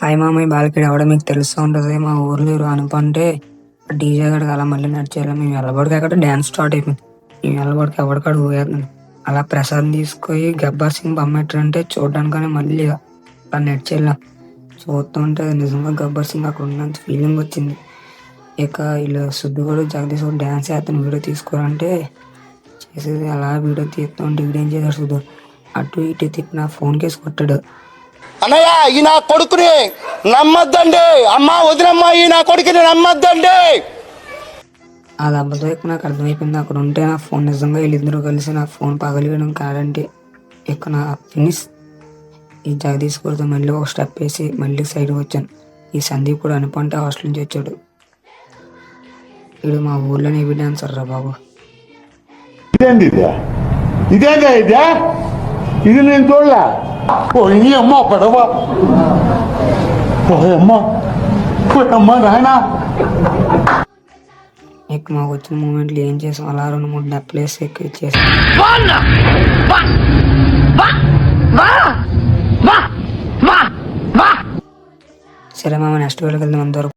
Hi మామయ్య బాలకిడ్ ఎవడో మీకు తెలుస్తూ ఉంటుంది. మా ఊర్లో అనుకుంటే డీజే గడికి అలా మళ్ళీ నడిచేయాలి. మేము వెళ్ళబడికి అక్కడ డ్యాన్స్ స్టార్ట్ అయిపోయింది. మేము వెళ్ళబడికి ఎవరికాడు ఊగేస్తున్నాడు. అలా ప్రసాద్ తీసుకొని గబ్బర్ సింగ్ బొమ్మెట్టారంటే చూడడానికనే మళ్ళీ అలా నడిచేళ్ళాం. చూస్తుంటే నిజంగా గబ్బర్ సింగ్ అక్కడ ఉన్నంత ఫీలింగ్ వచ్చింది. ఇక వీళ్ళు సుద్దు కూడా జగదీష్ కూడా డ్యాన్స్ చేస్తాను వీడియో తీసుకోరంటే చేసేది. అలా వీడియో తీస్తుంటే వీడేం చేశాడు సుద్దు అటు ఇటు తిప్పి నా ఫోన్ కేసు కొట్టాడు. అన్నయ్య ఈ నా కొడుకుని నమ్మద్దండి, అమ్మ వదినమ్మ ఈ నా కొడుకుని నమ్మద్దండి. ఆ దెబ్బతో ఇక నాకు అర్థమైపోయింది అక్కడ ఉంటే నా ఫోన్ నిజంగా వీళ్ళిద్దరూ కలిసి నా ఫోన్ పగలివేయడం కాదంటే ఇక నా ఫినిష్. ఈ జగదీష్ కూడా మళ్ళీ ఒక స్టెప్ వేసి మళ్ళీ సైడ్కి వచ్చాను. ఈ సందీప్ కూడా అనుకుంటే హాస్టల్ నుంచి వచ్చాడు. వీడు మా ఊర్లోనే హెవీ డాన్సర్ రా బాబు. ఇదేందా ఇది నేను చూడలే. పోయి అమ్మ పడవ పోయమ్మ నాయన. ఇక మాకు వచ్చిన మూమెంట్లు ఏం చేసాం, అలా 2-3 డెప్లేస్ ఎక్కి చేసాం. సరే మామ నెక్స్ట్ వీడియోకి వెళ్దాం అందరూ.